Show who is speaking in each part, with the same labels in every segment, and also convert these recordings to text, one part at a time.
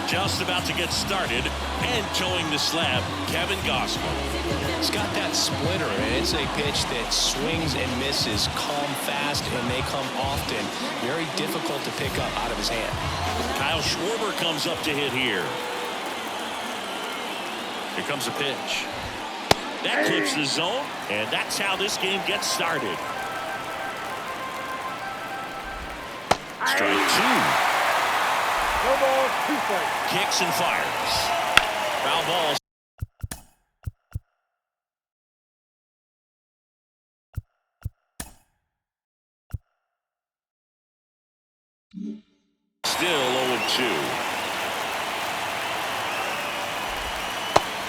Speaker 1: Just about to get started and towing the slab, Kevin Gospel.
Speaker 2: He's got that splitter, and it's a pitch that swings and misses, come fast, and they come often. Very difficult to pick up out of his hand.
Speaker 1: Kyle Schwarber comes up to hit here. Here comes a pitch. That clips the zone, and that's how this game gets started. Strike two.
Speaker 3: No ball, 2 strikes.
Speaker 1: Kicks and fires. Foul ball. Still 0-2.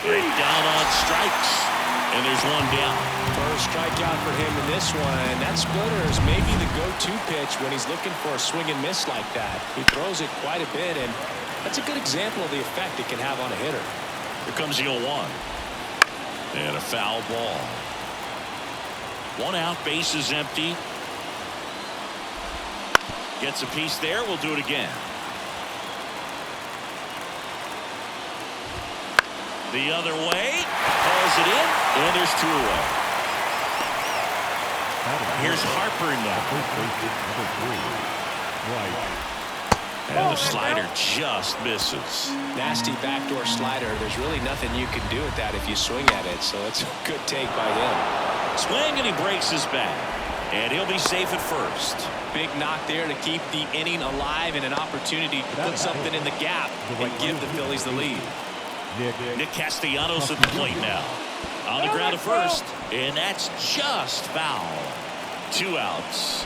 Speaker 1: Break down on strikes. And there's one down.
Speaker 2: First strikeout for him in this one. That splitter is maybe the go-to pitch when he's looking for a swing and miss like that. He throws it quite a bit, and that's a good example of the effect it can have on a hitter.
Speaker 1: Here comes the 0-1. And a foul ball. 1 out, base is empty. Gets a piece there. We'll do it again. The other way. Calls it in. And there's 2 away. Here's Harper now. And the slider just misses.
Speaker 2: Nasty backdoor slider. There's really nothing you can do with that if you swing at it. So it's a good take by him.
Speaker 1: Swing, and he breaks his bat. And he'll be safe at first.
Speaker 2: Big knock there to keep the inning alive and an opportunity to put something in the gap and give the Phillies the lead.
Speaker 1: Nick Castellanos at the plate now. On the ground to first. And that's just foul. 2 outs.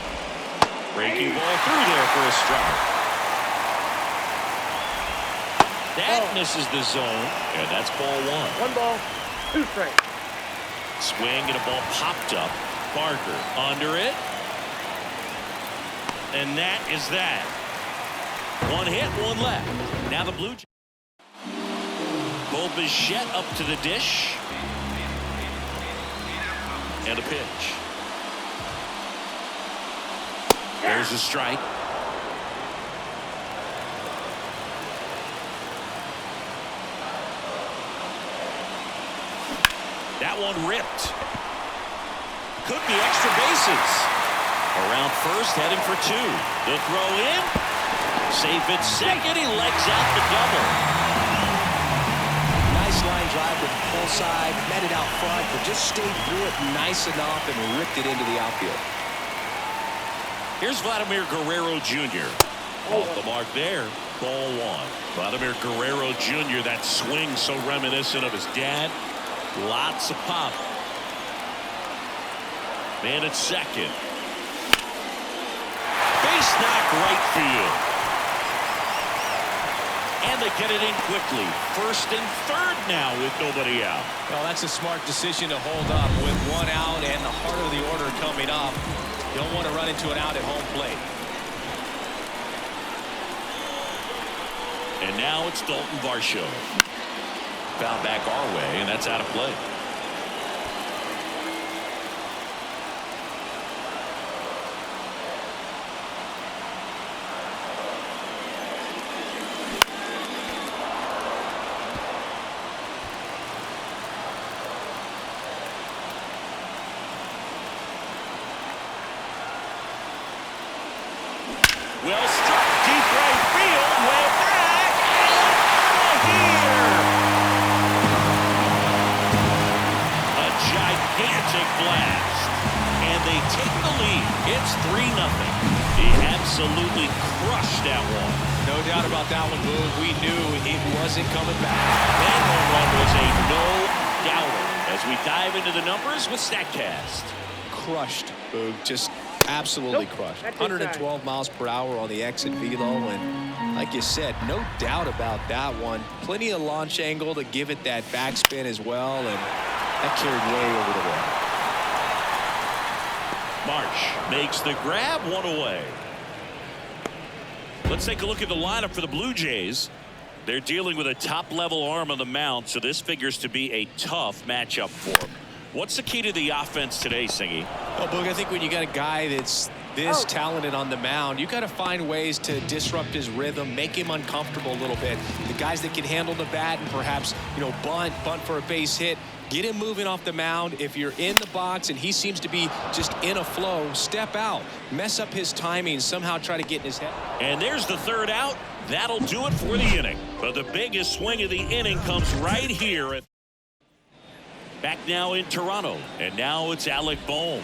Speaker 1: Breaking ball through there for a strike. That misses the zone. And that's ball 1.
Speaker 3: 1 ball, 2 strikes.
Speaker 1: Swing and a ball popped up. Barker under it. And that is that. 1 hit, 1 left. Now the Blue Jays. Bo Bichette up to the dish. And a pitch. There's a strike. That one ripped. Could be extra bases. Around first, heading for 2. The throw in. Safe at second. He legs out the double.
Speaker 2: Nice line drive with the pull side. Met it out front, but just stayed through it nice enough and ripped it into the outfield.
Speaker 1: Here's Vladimir Guerrero Jr. Off the mark there. Ball 1. Vladimir Guerrero Jr. That swing so reminiscent of his dad. Lots of pop. Man at second. Base knock right field. And they get it in quickly. First and third now with nobody out.
Speaker 2: Well, that's a smart decision to hold up with 1 out and the heart of the order coming up. You don't want to run into an out at home plate.
Speaker 1: And now it's Dalton Varsho. Foul back our way, and that's out of play. Well struck, deep right field, way back, and here. A gigantic blast, and they take the lead. It's 3-0. He absolutely crushed that one.
Speaker 2: No doubt about that one, Boog. We knew it wasn't coming back.
Speaker 1: That home run was a no-doubter. As we dive into the numbers with StatCast.
Speaker 2: Crushed, Boog. Just absolutely crushed. 112 miles per hour on the exit velo, and like you said, no doubt about that one. Plenty of launch angle to give it that backspin as well, and that carried way over the wall.
Speaker 1: Marsh makes the grab, 1 away. Let's take a look at the lineup for the Blue Jays. They're dealing with a top-level arm on the mound, so this figures to be a tough matchup for them. What's the key to the offense today, Singy?
Speaker 2: Well, Boog, I think when you got a guy that's this talented on the mound, you got to find ways to disrupt his rhythm, make him uncomfortable a little bit. The guys that can handle the bat and perhaps, bunt for a base hit, get him moving off the mound. If you're in the box and he seems to be just in a flow, step out, mess up his timing, somehow try to get in his head.
Speaker 1: And there's the third out. That'll do it for the inning. But the biggest swing of the inning comes right here. Back now in Toronto, and now it's Alec Bohm.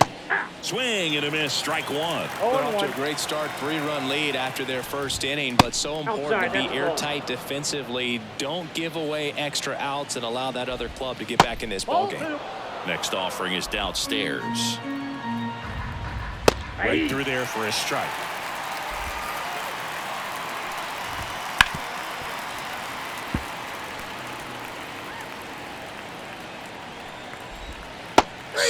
Speaker 1: Swing and a miss, strike one.
Speaker 2: Got off to a great start, 3-run lead after their first inning, but so important to be airtight defensively. Don't give away extra outs and allow that other club to get back in this ballgame.
Speaker 1: Next offering is downstairs. Right through there for a strike.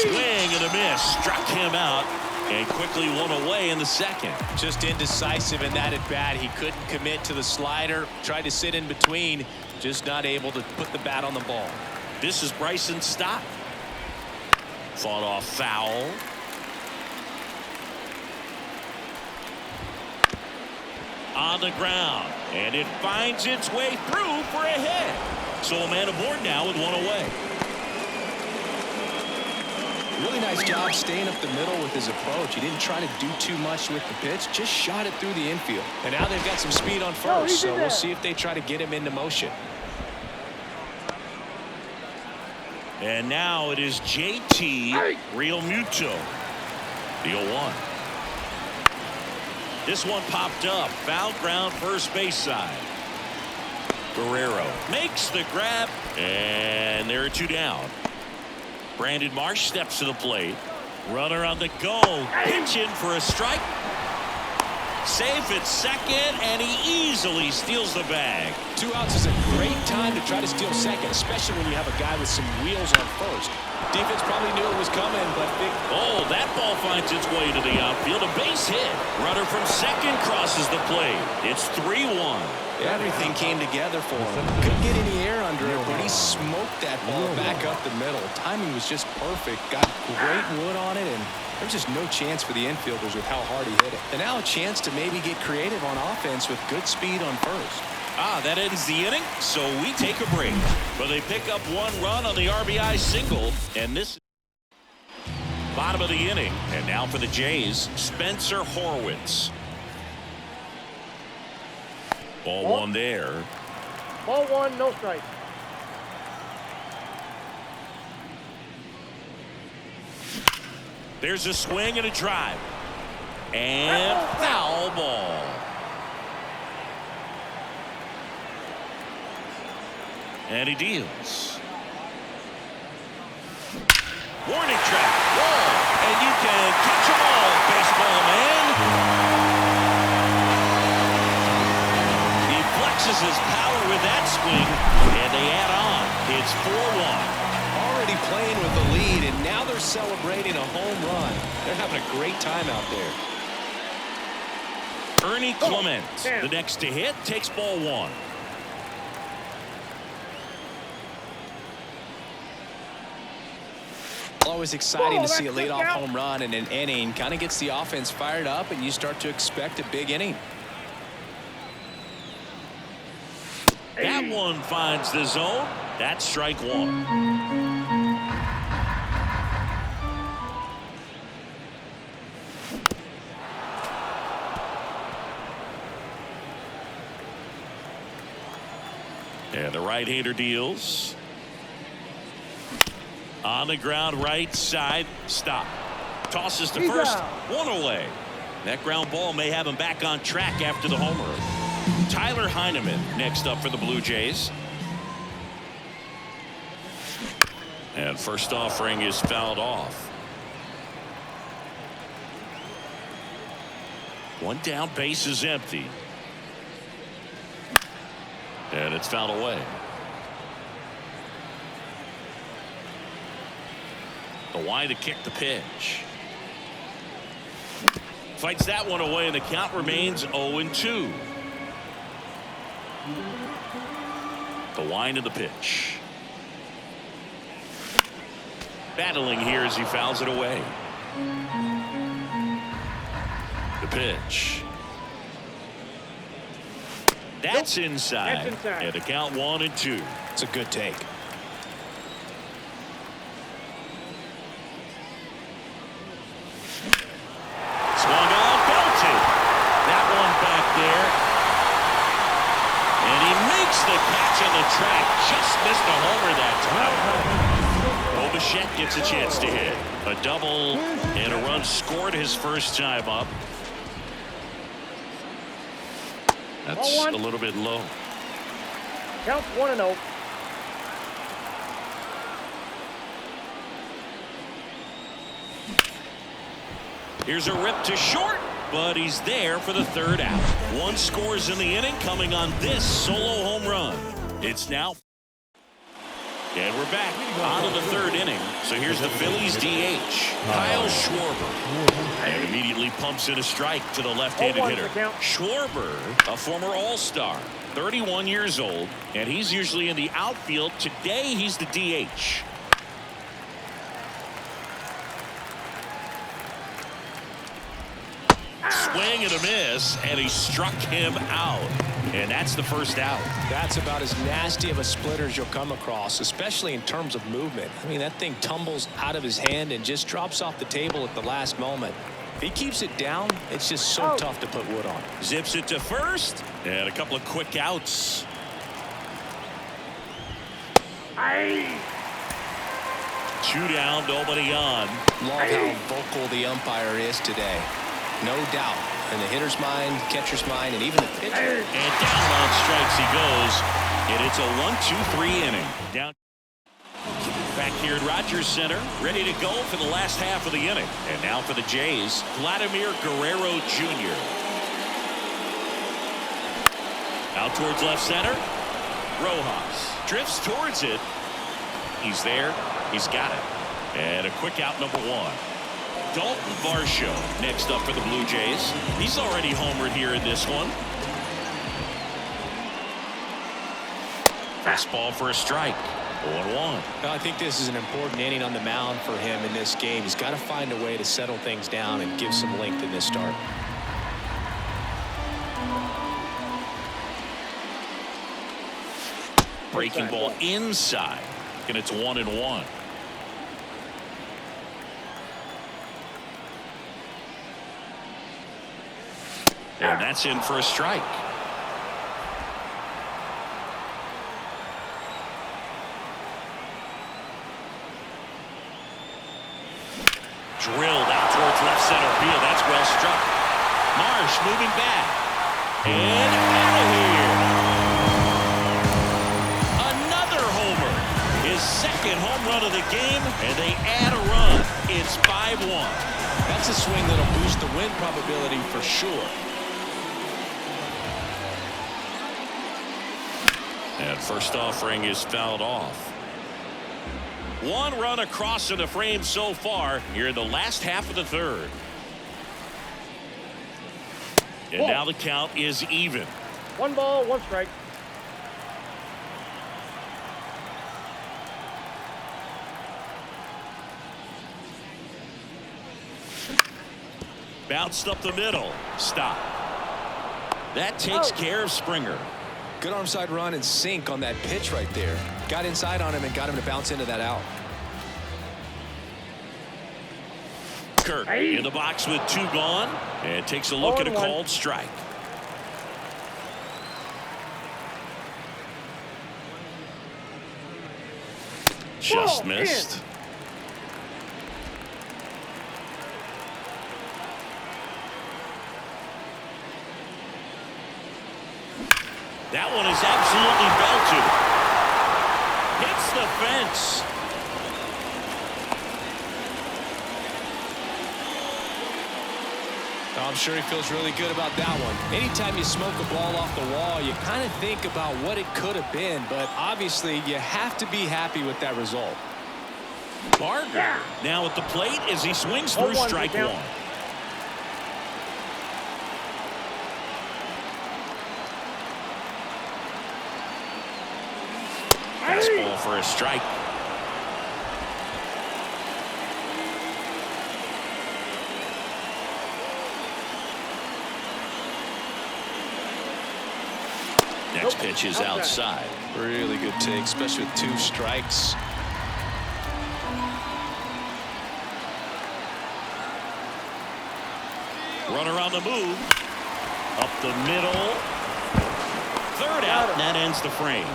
Speaker 1: Swing and a miss, struck him out, and quickly one away in the second.
Speaker 2: Just indecisive in that at bat. He couldn't commit to the slider, tried to sit in between, just not able to put the bat on the ball.
Speaker 1: This is Bryson Stott. Fought off foul. On the ground, and it finds its way through for a hit. So a man aboard now with one away.
Speaker 2: Really nice job staying up the middle with his approach. He didn't try to do too much with the pitch, just shot it through the infield. And now they've got some speed on first, so we'll see if they try to get him into motion.
Speaker 1: And now it is JT Realmuto, the 0-1. This one popped up, foul ground first base side. Guerrero makes the grab, and there are two down. Brandon Marsh steps to the plate. Runner on the go. Pitch in for a strike. Safe at second, and he easily steals the bag.
Speaker 2: 2 outs is a great time to try to steal second, especially when you have a guy with some wheels on first. Defense probably knew it was coming, but
Speaker 1: oh, that ball finds its way to the outfield. A base hit. Runner from second crosses the plate. It's 3-1.
Speaker 2: Everything came together for him. Couldn't get any air under it, but he smoked that ball back up the middle. Timing was just perfect. Got great wood on it, and there's just no chance for the infielders with how hard he hit it. And now a chance to maybe get creative on offense with good speed on first.
Speaker 1: That ends the inning, so we take a break. But they pick up 1 run on the RBI single, and this bottom of the inning. And now for the Jays, Spencer Horwitz. Ball 1 there.
Speaker 3: Ball 1, no strike.
Speaker 1: There's a swing and a drive. And foul ball. And he deals. Warning track. Whoa. And you can catch them all, baseball man. He flexes his power with that swing, and they add on. It's 4-1.
Speaker 2: Already playing with the lead, and now they're celebrating a home run. They're having a great time out there.
Speaker 1: Ernie Clement, the next to hit, takes ball 1.
Speaker 2: Always exciting to see a leadoff home run in an inning. Kind of gets the offense fired up, and you start to expect a big inning.
Speaker 1: That one finds the zone. That's strike 1. And the right-hander deals. On the ground, right side, stop. Tosses to first, 1 away. That ground ball may have him back on track after the homer. Tyler Heineman next up for the Blue Jays. And first offering is fouled off. 1 down, base is empty. And it's fouled away. The wide to kick the pitch. Fights that one away, and the count remains 0-2. The wind of the pitch. Battling here as he fouls it away. pitch. That's inside.
Speaker 3: That's inside.
Speaker 1: And the count 1-2.
Speaker 2: It's a good take.
Speaker 1: Swung on, belted. That one back there. And he makes the catch on the track. Just missed a homer that time. Bichette gets a chance to hit. A double and a run scored his first time up. That's a little bit low.
Speaker 3: Counts 1-0.
Speaker 1: Here's a rip to short, but he's there for the third out. One scores in the inning coming on this solo home run. It's now. And we're back on to the third inning. So here's the Phillies DH, Kyle Schwarber. And immediately pumps in a strike to the left-handed hitter. Schwarber, a former All-Star, 31 years old, and he's usually in the outfield. Today he's the DH. Swing and a miss, and he struck him out. And that's the first out.
Speaker 2: That's about as nasty of a splitter as you'll come across, especially in terms of movement. I mean, that thing tumbles out of his hand and just drops off the table at the last moment. If he keeps it down, it's just so tough to put wood on.
Speaker 1: Zips it to first, and a couple of quick outs. Two down, nobody on.
Speaker 2: Love how vocal the umpire is today. No doubt. In the hitter's mind, catcher's mind, and even the pitcher.
Speaker 1: And down on strikes he goes. And it's a 1-2-3 inning. Down. Back here at Rogers Center, ready to go for the last half of the inning. And now for the Jays, Vladimir Guerrero Jr. Out towards left center. Rojas drifts towards it. He's there. He's got it. And a quick out, number one. Dalton Varsho next up for the Blue Jays. He's already homered here in this one. Fastball for a strike. 0-1.
Speaker 2: I think this is an important inning on the mound for him in this game. He's got to find a way to settle things down and give some length in this start.
Speaker 1: Breaking ball inside, and it's 1-1. And that's in for a strike. Drilled out towards left center field. That's well struck. Marsh moving back. And out of here. Another homer. His second home run of the game, and they add a run. It's 5-1.
Speaker 2: That's a swing that'll boost the win probability for sure.
Speaker 1: And first offering is fouled off. One run across in the frame so far here in the last half of the third. And now the count is even.
Speaker 3: 1 ball, 1 strike.
Speaker 1: Bounced up the middle. Stop. That takes care of Springer.
Speaker 2: Good arm side run and sink on that pitch right there. Got inside on him and got him to bounce into that out.
Speaker 1: Kirk in the box with 2 gone and takes a look at a called strike. Just missed. That one is absolutely belted. Hits the fence.
Speaker 2: I'm sure he feels really good about that one. Anytime you smoke a ball off the wall, you kind of think about what it could have been, but obviously you have to be happy with that result.
Speaker 1: Barger now at the plate as he swings through strike one. Fastball for a strike. Next pitch is outside.
Speaker 2: Really good take, especially with 2 strikes.
Speaker 1: Runner on the move. Up the middle. Third out, and that ends the frame.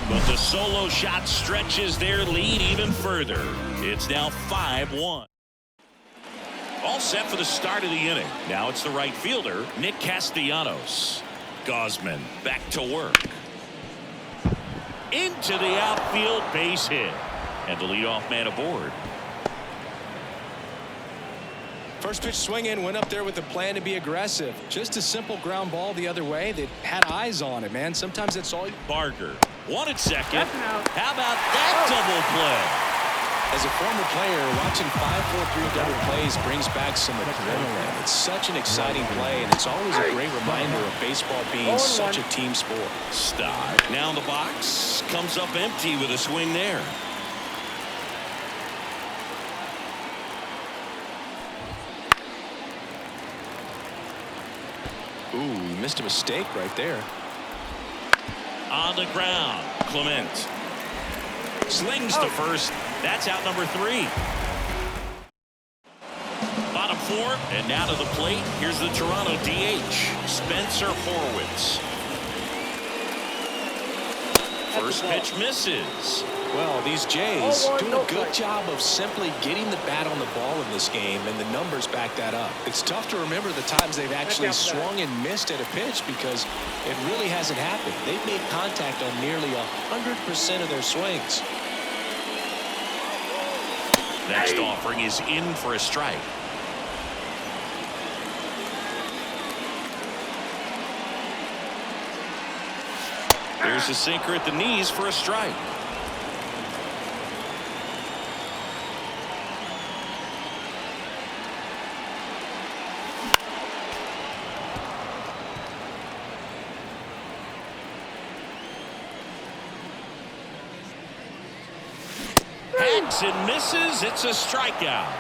Speaker 1: But the solo shot stretches their lead even further. It's now 5-1. All set for the start of the inning. Now it's the right fielder, Nick Castellanos. Gosman back to work. Into the outfield, base hit. And the leadoff man aboard.
Speaker 2: First pitch swing in, went up there with a plan to be aggressive. Just a simple ground ball the other way that had eyes on it, man. Sometimes that's all you...
Speaker 1: Barger wanted second. How about that double play?
Speaker 2: As a former player, watching 5-4-3 double plays brings back some adrenaline. It's such an exciting play, and it's always a great reminder of baseball being such a team sport.
Speaker 1: Stock now in the box, comes up empty with a swing there.
Speaker 2: Ooh, he missed a mistake right there.
Speaker 1: On the ground, Clement slings to first. That's out number 3. Bottom 4, and now to the plate. Here's the Toronto DH, Spencer Horwitz. First pitch misses.
Speaker 2: Well, these Jays do a good job of simply getting the bat on the ball in this game, and the numbers back that up. It's tough to remember the times they've actually swung and missed at a pitch because it really hasn't happened. They've made contact on nearly 100% of their swings.
Speaker 1: Next offering is in for a strike. There's a sinker at the knees for a strike. Hacks and misses. It's a strikeout.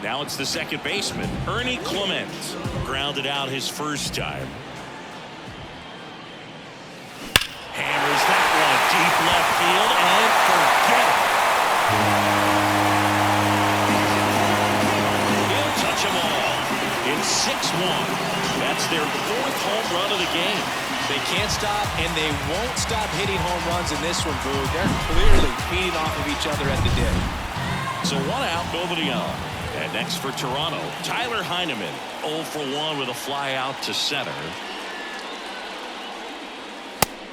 Speaker 1: Now it's the second baseman, Ernie Clement. Grounded out his first time. Hammers that one deep left field and forget it. He'll touch them all. It's 6-1. That's their 4th home run of the game.
Speaker 2: They can't stop, and they won't stop hitting home runs in this one, Boo. They're clearly feeding off of each other at the dip.
Speaker 1: So 1 out, nobody on. And next for Toronto, Tyler Heineman, 0 for 1 with a fly out to center.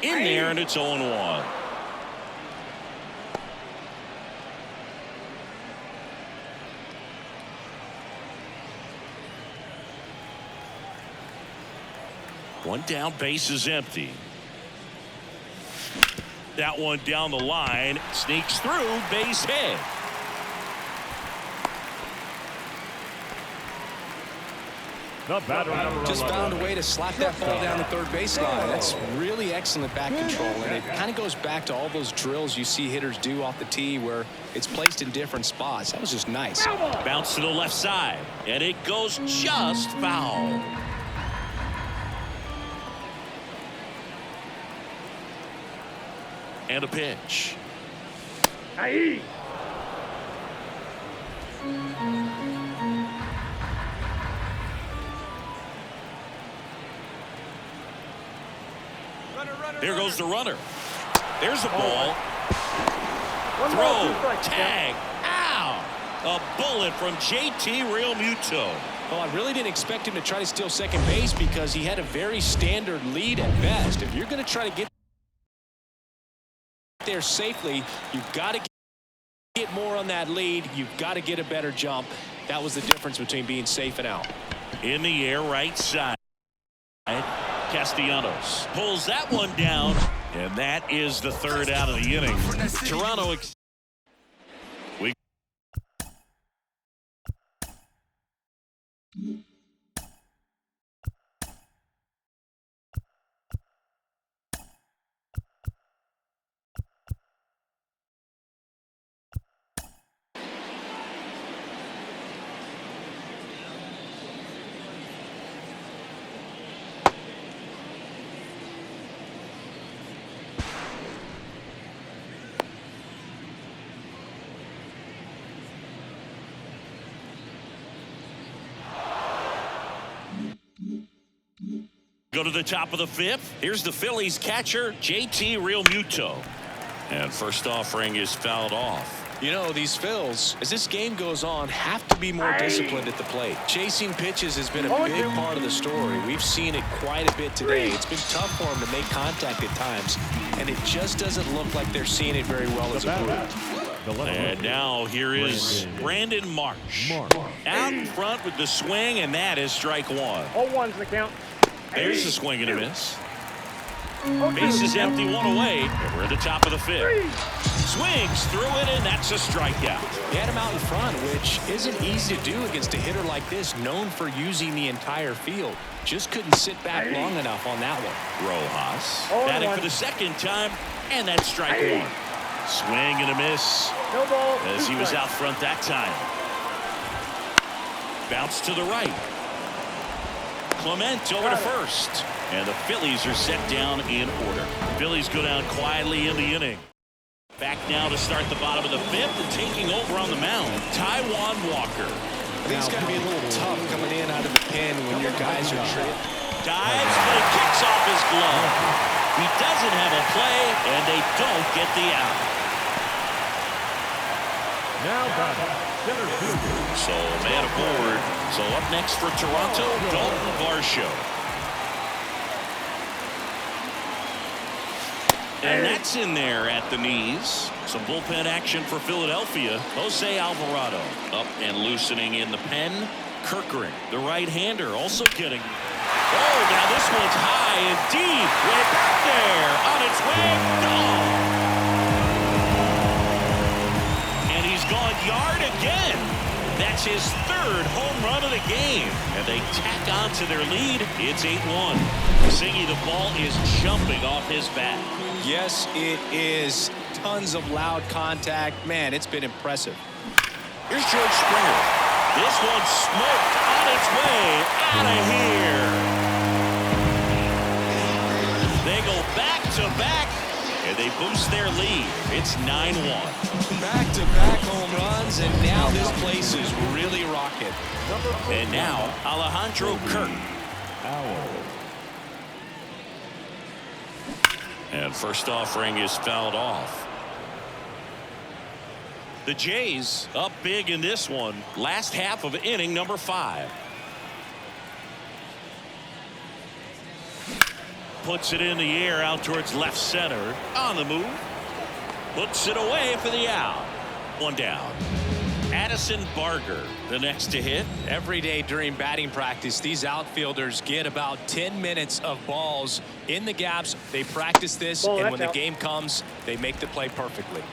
Speaker 1: In there, and it's 0-1. One down, base is empty. That one down the line, sneaks through, base hit.
Speaker 2: Just found a way to slap that ball down the third baseline. That's really excellent bat control, and it kind of goes back to all those drills you see hitters do off the tee where it's placed in different spots. That was just nice.
Speaker 1: Bounce to the left side, and it goes just foul. And a pitch.
Speaker 3: Aye.
Speaker 1: There goes the runner. There's the ball.
Speaker 3: One
Speaker 1: Throw.
Speaker 3: ball, 2 strikes.
Speaker 1: Tag. Ow. A bullet from JT Realmuto.
Speaker 2: Well, I really didn't expect him to try to steal second base because he had a very standard lead at best. If you're going to try to get there safely, you've got to get more on that lead. You've got to get a better jump. That was the difference between being safe and out.
Speaker 1: In the air, right side. Castellanos pulls that one down, and that is the 3rd out of the inning. Toronto. go to the top of the fifth. Here's the Phillies catcher, JT Realmuto. And first offering is fouled off.
Speaker 2: You know, these Phils, as this game goes on, have to be more disciplined at the plate. Chasing pitches has been a big part of the story. We've seen it quite a bit today. It's been tough for them to make contact at times, and it just doesn't look like they're seeing it very well as a group.
Speaker 1: And now here is Brandon Marsh. Out in front with the swing, and that is strike one.
Speaker 3: 0-1's the count.
Speaker 1: There's the swing and a miss. Base is empty, one away. And we're at the top of the fifth. Swings through it, and that's a strikeout.
Speaker 2: He had him out in front, which isn't easy to do against a hitter like this, known for using the entire field. Just couldn't sit back long enough on that one.
Speaker 1: Rojas batting for the second time, and that's strike one. Swing and a miss.
Speaker 3: No ball.
Speaker 1: As he was out front that time. Bounce to the right. Clement over to first. And the Phillies are set down in order. Phillies go down quietly in the inning. Back now to start the bottom of the fifth, and taking over on the mound, Taijuan Walker.
Speaker 2: I think it's got to be a little tough coming in out of the pen when your guys are tripped.
Speaker 1: Dives, but he kicks off his glove. He doesn't have a play, and they don't get the out.
Speaker 3: Now
Speaker 1: So man aboard. So up next for Toronto, Dalton Varsho. And that's in there at the knees. Some bullpen action for Philadelphia. Jose Alvarado up and loosening in the pen. Kirkering, the right-hander, also getting. Oh, now this one's high and deep. Way back there on its way. And he's gone yard again. That's his third home run of the game. And they tack on to their lead. It's 8-1. Singy, the ball is jumping off his bat.
Speaker 2: Yes, it is. Tons of loud contact. Man, it's been impressive.
Speaker 1: Here's George Springer. This one's smoked on its way out of here. They go back to back, and they boost their lead. It's 9-1.
Speaker 2: Back-to-back home runs, and now this place is really rocking.
Speaker 1: And now Alejandro Kirk. And first offering is fouled off. The Jays up big in this one. Last half of inning number 5. Puts it in the air out towards left center. On the move. Puts it away for the out. One down. Addison Barger, the next to hit.
Speaker 2: Every day during batting practice, these outfielders get about 10 minutes of balls in the gaps. They practice this, and when the game comes, they make the play perfectly.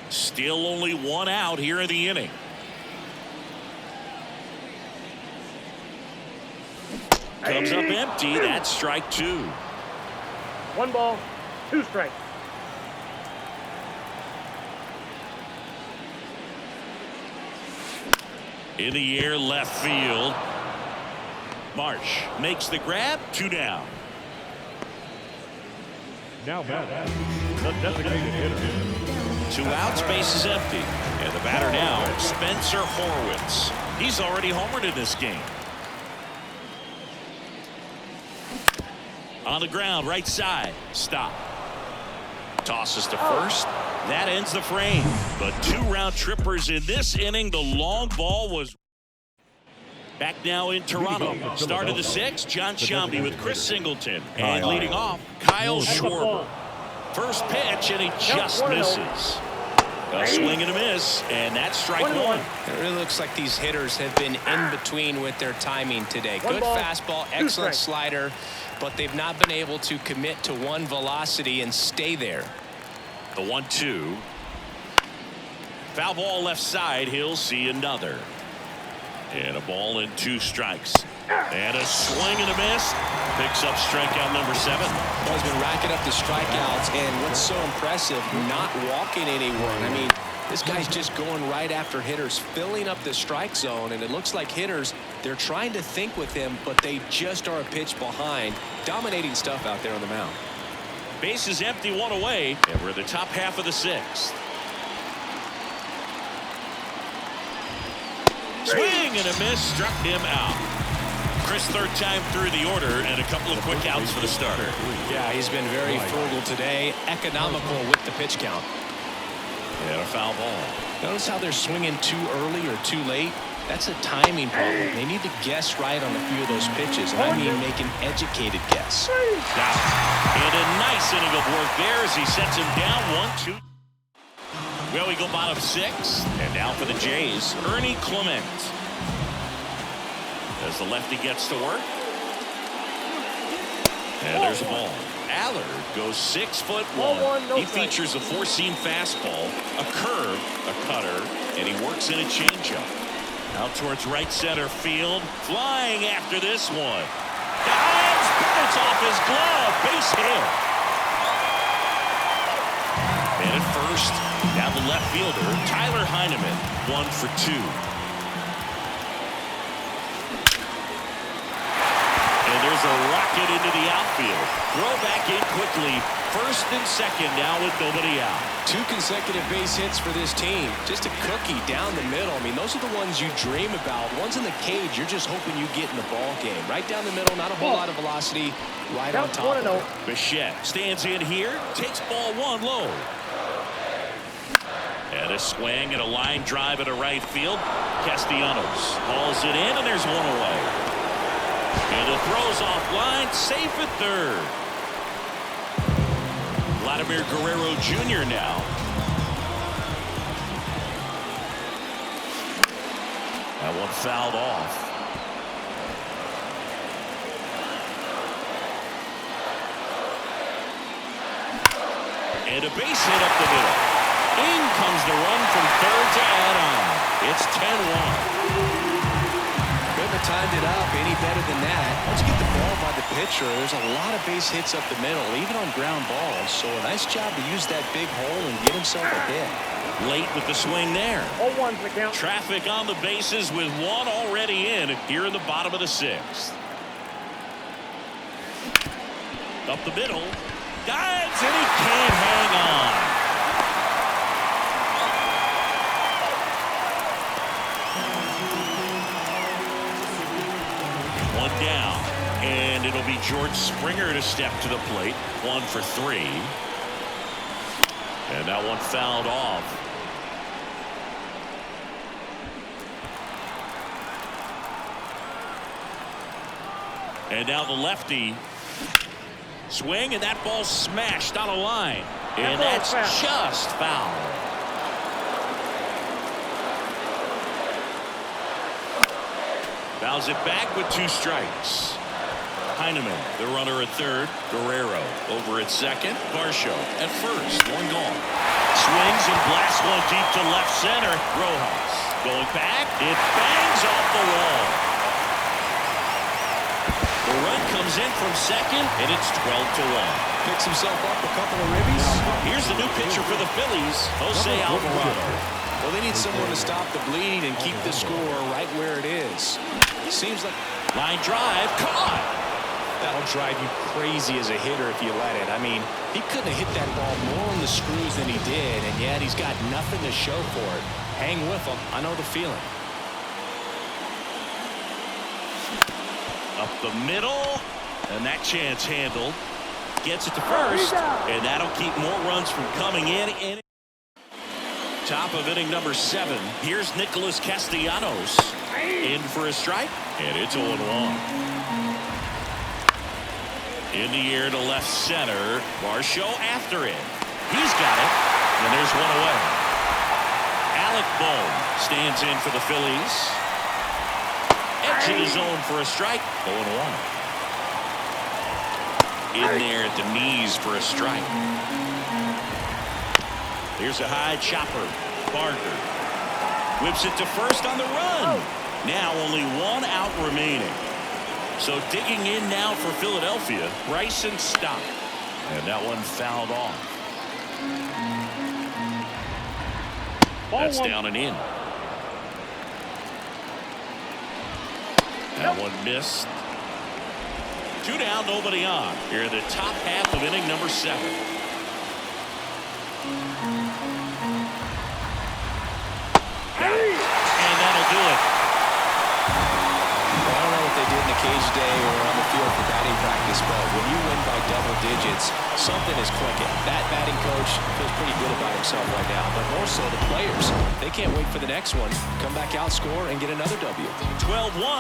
Speaker 1: Still only one out here in the inning. Comes up empty. That's strike 2.
Speaker 3: 1 ball, 2 strikes.
Speaker 1: In the air, left field. Marsh makes the grab. 2 down.
Speaker 3: Now back. The designated hitter.
Speaker 1: 2 outs, base is empty. And the batter now, Spencer Horwitz. He's already homered in this game. On the ground, right side. Stop. Tosses to first. That ends the frame. But 2 round trippers in this inning. The long ball was back now in Toronto. Start of the 6th, John Sciambi with Chris Singleton. And leading off, Kyle Schwarber. First pitch, and he just misses. A swing and a miss, and that's strike 1.
Speaker 2: It really looks like these hitters have been in between with their timing today. Good fastball, excellent slider, but they've not been able to commit to one velocity and stay there.
Speaker 1: The 1-2. Foul ball left side. He'll see another. And a ball and 2 strikes. And a swing and a miss. Picks up strikeout number 7.
Speaker 2: Well, he's been racking up the strikeouts, and what's so impressive, not walking anyone. I mean, this guy's just going right after hitters, filling up the strike zone, and it looks like hitters, they're trying to think with him, but they just are a pitch behind. Dominating stuff out there on the mound.
Speaker 1: Base is empty, one away, and we're in the top half of the sixth. Swing and a miss, struck him out. Chris, third time through the order, and a couple of quick outs for the starter.
Speaker 2: Yeah, he's been very frugal today, economical with the pitch count.
Speaker 1: And a foul ball.
Speaker 2: Notice how they're swinging too early or too late. That's a timing problem. They need to guess right on a few of those pitches. And I mean make an educated guess.
Speaker 1: And a nice inning of work there as he sets him down 1-2. Well, we go bottom six. And now for the Jays, Ernie Clement. As the lefty gets to work. And there's a ball. Allard goes 6'1". He features a four-seam fastball, a curve, a cutter, and he works in a changeup. Out towards right center field. Flying after this one. Dives, but it's off his glove. Base hit. And at first, now the left fielder, Tyler Heineman, 1 for 2. And there's a rocket into the outfield. Throw back in quickly. First and second now with nobody out.
Speaker 2: 2 consecutive base hits for this team. Just a cookie down the middle. I mean, those are the ones you dream about. Ones in the cage, you're just hoping you get in the ball game. Right down the middle, not a whole lot of velocity. Right on top of it.
Speaker 1: Bichette stands in here, takes ball 1 low. And a swing and a line drive into right field. Castellanos hauls it in, and there's 1 away. And the throw's offline, safe at third. Vladimir Guerrero Jr. now. That one fouled off. And a base hit up the middle. In comes the run from third to add on. It's 10-1.
Speaker 2: Couldn't have timed it up any better than that. Once you get the ball by the pitcher, there's a lot of base hits up the middle, even on ground balls. So a nice job to use that big hole and get himself a hit.
Speaker 1: Late with the swing there.
Speaker 3: 0-1's the count.
Speaker 1: Traffic on the bases with 1 already in here in the bottom of the sixth. Up the middle. Dives, and he can't hang on. One down, and it'll be George Springer to step to the plate. 1 for 3. And that one fouled off. And now the lefty. Swing, and that ball smashed on a line. And that's just foul. Fouls it back with 2 strikes. Heineman, the runner at third. Guerrero over at second. Varsho at first. 1 gone. Swings and blasts one deep to left center. Rojas going back. It bangs off the wall. The run comes in from second, and it's 12-1.
Speaker 2: Picks himself up a couple of ribbies.
Speaker 1: Here's the new pitcher for the Phillies, Jose Alvarado.
Speaker 2: Well, they need someone to stop the bleed and keep the score right where it is. Seems like
Speaker 1: line drive caught.
Speaker 2: That'll drive you crazy as a hitter if you let it. I mean, he couldn't have hit that ball more on the screws than he did, and yet he's got nothing to show for it. Hang with him. I know the feeling.
Speaker 1: Up the middle, and that chance handled. Gets it to first, and that'll keep more runs from coming in. Top of inning number 7. Here's Nicholas Castellanos in for a strike, and it's 0-1. In the air to left center. Varsho after it. He's got it, and there's 1 away. Alec Bohm stands in for the Phillies. Edge of the zone for a strike. 0-1. In there at the knees for a strike. Here's a high chopper. Barker whips it to first on the run. Now only 1 out remaining. So digging in now for Philadelphia, Bryson Stott. And that one fouled off. That's down and in. That one missed. 2 down, nobody on. Here in the top half of inning number 7. And that'll do it.
Speaker 2: Well, I don't know what they did in the cage today or on the field for batting practice, but when you win by double digits, something is clicking. That batting coach feels pretty good about himself right now, but more so the players. They can't wait for the next one. Come back out, score, and get another W.
Speaker 1: 12-1.